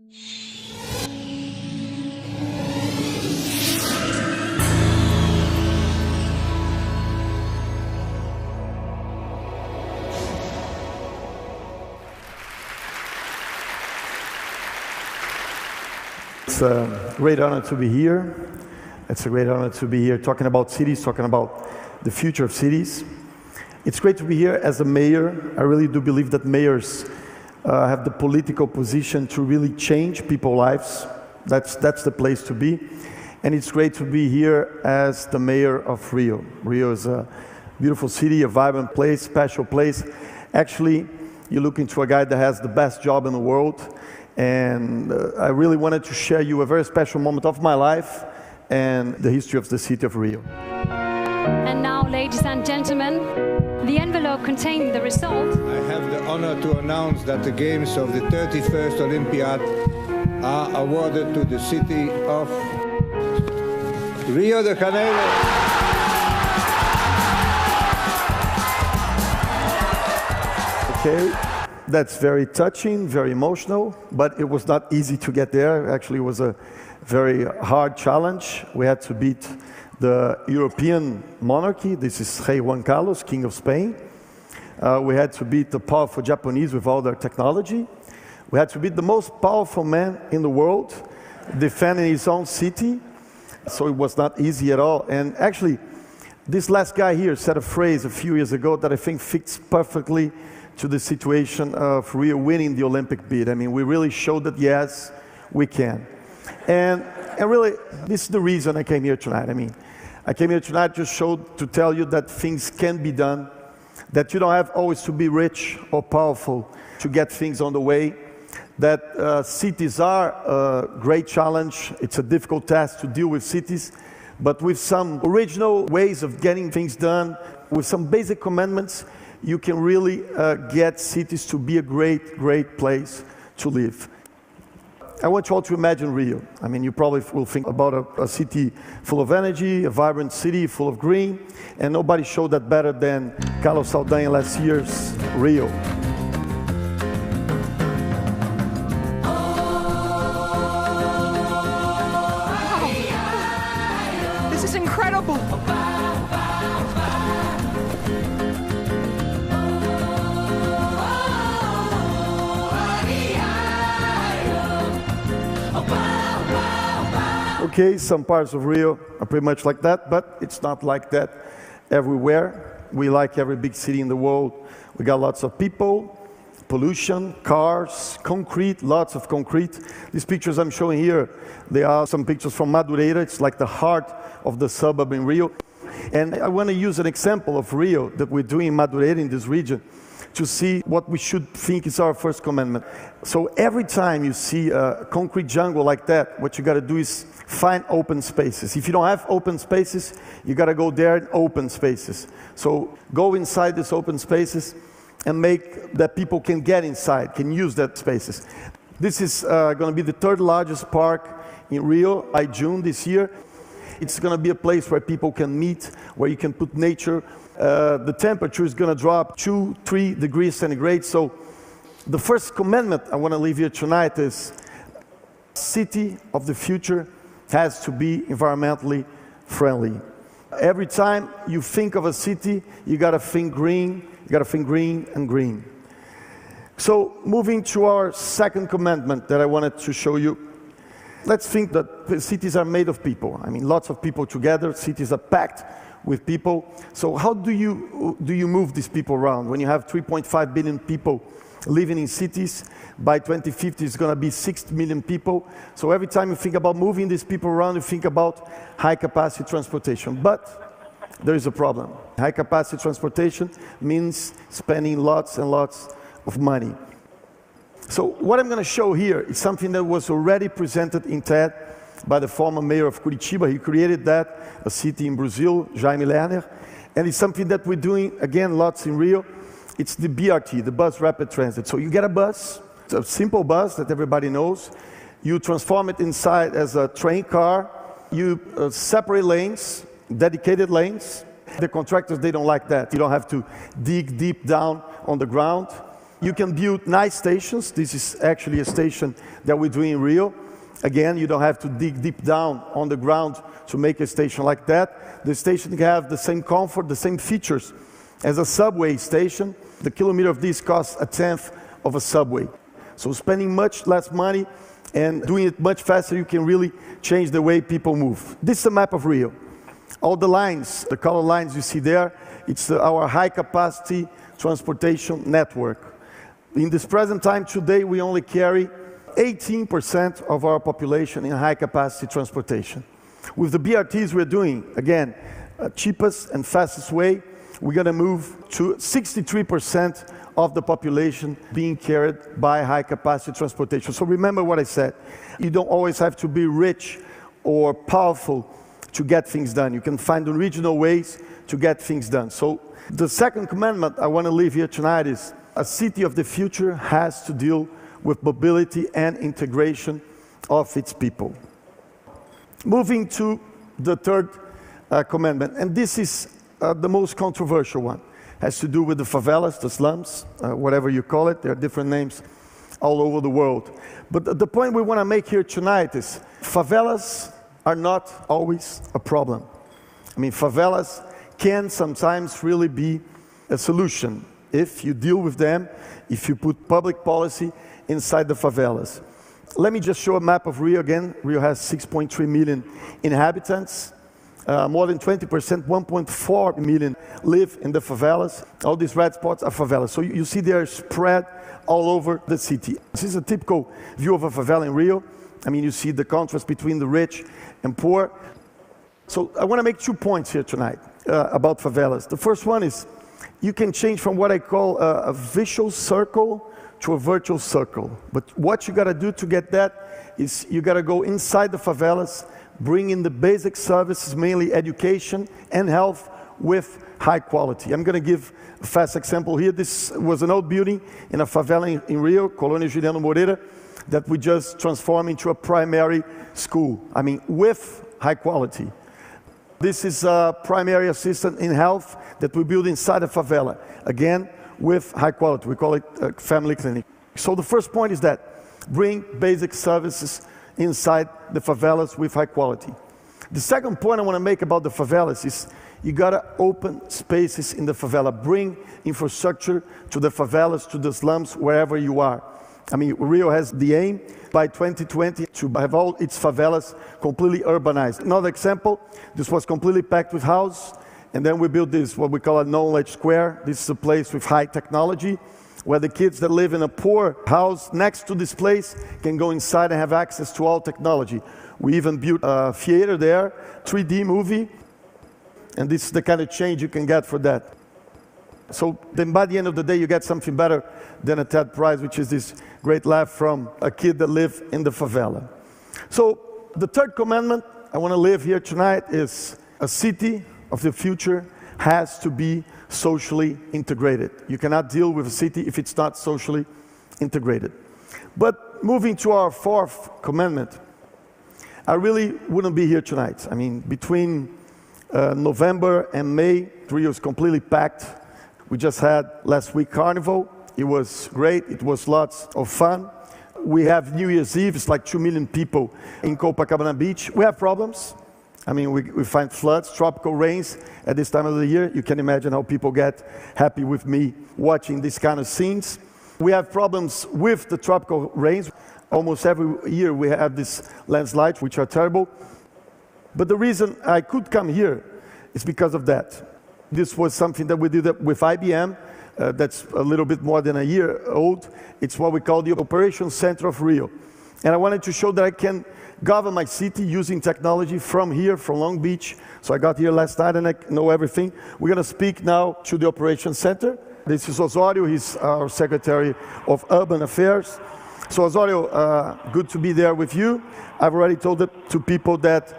It's a great honor to be here. It's a great honor to be here talking about cities, talking about the future of cities. It's great to be here as a mayor. I really do believe that mayors have the political position to really change people's lives. That's the place to be. And it's great to be here as the mayor of Rio. Rio is a beautiful city, a vibrant place, special place. Actually, you look into a guy that has the best job in the world. And I really wanted to share you a very special moment of my life and the history of the city of Rio. And now, ladies and gentlemen, the envelope containing the result. I have the honor to announce that the games of the 31st Olympiad are awarded to the city of Rio de Janeiro. Okay. That's very touching, very emotional, but it was not easy to get there. Actually, it was a very hard challenge. We had to beat the European monarchy. This is Rei Juan Carlos, King of Spain. We had to beat the powerful Japanese with all their technology. We had to beat the most powerful man in the world, defending his own city. So it was not easy at all. And actually, this last guy here said a phrase a few years ago that I think fits perfectly to the situation of Rio winning the Olympic bid. I mean, we really showed that, yes, we can. And really, this is the reason I came here tonight. I mean, I came here tonight to tell you that things can be done, that you don't have always to be rich or powerful to get things on the way, that cities are a great challenge. It's a difficult task to deal with cities, but with some original ways of getting things done, with some basic commandments, you can really get cities to be a great, great place to live. I want you all to imagine Rio. I mean, you probably will think about a city full of energy, a vibrant city full of green, and nobody showed that better than Carlos Saldanha last year's Rio. Wow. This is incredible. Okay, some parts of Rio are pretty much like that, but it's not like that everywhere. We, like every big city in the world, we got lots of people, pollution, cars, concrete, lots of concrete. These pictures I'm showing here, they are some pictures from Madureira. It's like the heart of the suburb in Rio. And I want to use an example of Rio that we're doing in Madureira, in this region, to see what we should think is our first commandment. So every time you see a concrete jungle like that, what you got to do is find open spaces. If you don't have open spaces, you got to go there in open spaces. So go inside these open spaces and make that people can get inside, can use that spaces. This is going to be the third largest park in Rio by June this year. It's going to be a place where people can meet, where you can put nature. The temperature is going to drop 2-3 degrees centigrade. So the first commandment I want to leave here tonight is city of the future has to be environmentally friendly. Every time you think of a city, you got to think green, you got to think green and green. So moving to our second commandment that I wanted to show you, let's think that cities are made of people. I mean, lots of people together, cities are packed with people. So how do you move these people around? When you have 3.5 billion people living in cities, by 2050 it's going to be 6 million people. So every time you think about moving these people around, you think about high capacity transportation. But there is a problem. High capacity transportation means spending lots and lots of money. So what I'm going to show here is something that was already presented in TED by the former mayor of Curitiba. He created that, a city in Brazil, Jaime Lerner. And it's something that we're doing, again, lots in Rio. It's the BRT, the bus rapid transit. So you get a bus, it's a simple bus that everybody knows. You transform it inside as a train car. You separate lanes, dedicated lanes. The contractors, they don't like that. You don't have to dig deep down on the ground. You can build nice stations. This is actually a station that we're doing in Rio. Again, you don't have to dig deep down on the ground to make a station like that. The station can have the same comfort, the same features as a subway station. The kilometer of this costs a tenth of a subway. So spending much less money and doing it much faster, you can really change the way people move. This is a map of Rio. All the lines, the color lines you see there, it's our high-capacity transportation network. In this present time today, we only carry 18% of our population in high-capacity transportation. With the BRTs we're doing, again, cheapest and fastest way, we're going to move to 63% of the population being carried by high-capacity transportation. So remember what I said. You don't always have to be rich or powerful to get things done. You can find original ways to get things done. So the second commandment I want to leave here tonight is a city of the future has to deal with mobility and integration of its people. Moving to the third commandment, and this is the most controversial one. Has to do with the favelas, the slums, whatever you call it. There are different names all over the world. But the point we want to make here tonight is favelas are not always a problem. I mean, favelas can sometimes really be a solution if you deal with them, if you put public policy inside the favelas. Let me just show a map of Rio again. Rio has 6.3 million inhabitants. More than 20%, 1.4 million live in the favelas. All these red spots are favelas. So you see they are spread all over the city. This is a typical view of a favela in Rio. I mean, you see the contrast between the rich and poor. So I want to make 2 points here tonight about favelas. The first one is you can change from what I call a vicious circle to a virtual circle. But what you got to do to get that is you got to go inside the favelas, bring in the basic services, mainly education and health, with high quality. I'm going to give a fast example here. This was an old building in a favela in Rio, Colônia Juliano Moreira, that we just transformed into a primary school. I mean, with high quality. This is a primary assistant in health that we build inside a favela. Again, with high quality. We call it a family clinic. So the first point is that bring basic services inside the favelas with high quality. The second point I want to make about the favelas is you got to open spaces in the favela. Bring infrastructure to the favelas, to the slums, wherever you are. I mean, Rio has the aim by 2020 to have all its favelas completely urbanized. Another example, this was completely packed with houses, and then we built this, what we call a knowledge square. This is a place with high technology, where the kids that live in a poor house next to this place can go inside and have access to all technology. We even built a theater there, 3D movie, and this is the kind of change you can get for that. So then by the end of the day, you get something better than a TED Prize, which is this great laugh from a kid that lived in the favela. So the third commandment I want to leave here tonight is a city of the future has to be socially integrated. You cannot deal with a city if it's not socially integrated. But moving to our fourth commandment, I really wouldn't be here tonight. I mean, between November and May, Rio is completely packed. We just had last week Carnival. It was great. It was lots of fun. We have New Year's Eve. It's like 2 million people in Copacabana Beach. We have problems. I mean, we find floods, tropical rains at this time of the year. You can imagine how people get happy with me watching these kind of scenes. We have problems with the tropical rains. Almost every year we have these landslides, which are terrible. But the reason I could come here is because of that. This was something that we did with IBM. That's a little bit more than a year old. It's what we call the Operations Center of Rio. And I wanted to show that I can govern my city using technology from here, from Long Beach. So I got here last night and I know everything. We're going to speak now to the Operations Center. This is Osório. He's our Secretary of Urban Affairs. So Osório, good to be there with you. I've already told it to people that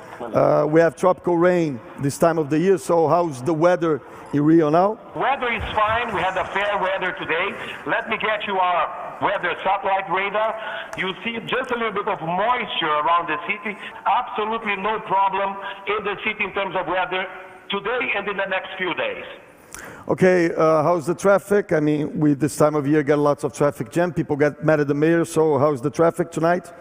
we have tropical rain this time of the year. So how's the weather in Rio now? Weather is fine. We had a fair weather today. Let me get you our weather satellite radar. You see just a little bit of moisture around the city. Absolutely no problem in the city in terms of weather today and in the next few days. Okay, how's the traffic? I mean, we this time of year get lots of traffic jam. People get mad at the mayor, so how's the traffic tonight?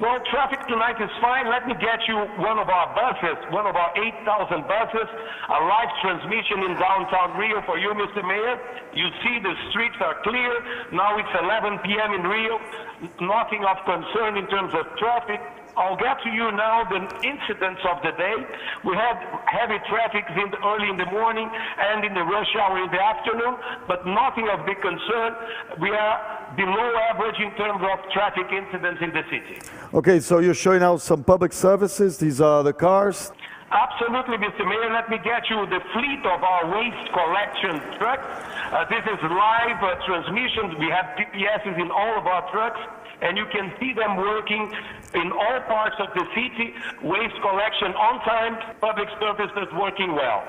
Well, traffic tonight is fine. Let me get you one of our buses, one of our 8,000 buses, a live transmission in downtown Rio for you, Mr. Mayor. You see the streets are clear. Now it's 11 p.m. in Rio. Nothing of concern in terms of traffic. I'll get to you now the incidents of the day. We had heavy traffic early in the morning and in the rush hour in the afternoon, but nothing of big concern. We are below average in terms of traffic incidents in the city. Okay, so you're showing now some public services. These are the cars. Absolutely, Mr. Mayor. Let me get you the fleet of our waste collection trucks. This is live transmissions. We have GPSs in all of our trucks, and you can see them working in all parts of the city. Waste collection on time, public services working well.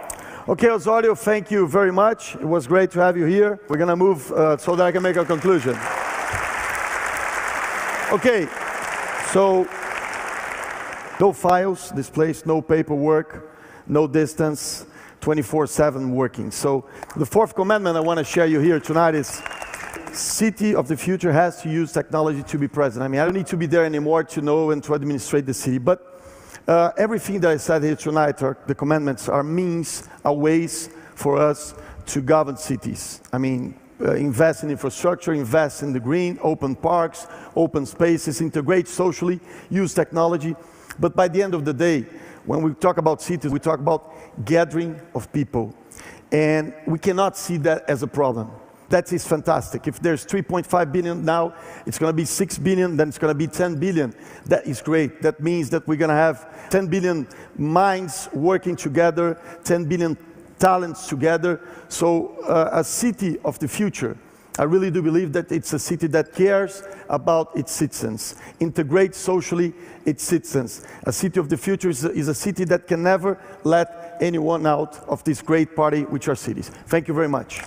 Okay, Osório, thank you very much. It was great to have you here. We're going to move so that I can make a conclusion. Okay, so no files displaced, no paperwork, no distance, 24/7 working. So the fourth commandment I want to share you here tonight is city of the future has to use technology to be present. I mean, I don't need to be there anymore to know and to administrate the city, but everything that I said here tonight, the commandments, are means, are ways for us to govern cities. I mean, invest in infrastructure, invest in the green, open parks, open spaces, integrate socially, use technology. But by the end of the day, when we talk about cities, we talk about gathering of people. And we cannot see that as a problem. That is fantastic. If there's 3.5 billion now, it's going to be 6 billion, then it's going to be 10 billion. That is great. That means that we're going to have 10 billion minds working together, 10 billion talents together. So a city of the future, I really do believe that it's a city that cares about its citizens, integrates socially its citizens. A city of the future is a city that can never let anyone out of this great party, which are cities. Thank you very much.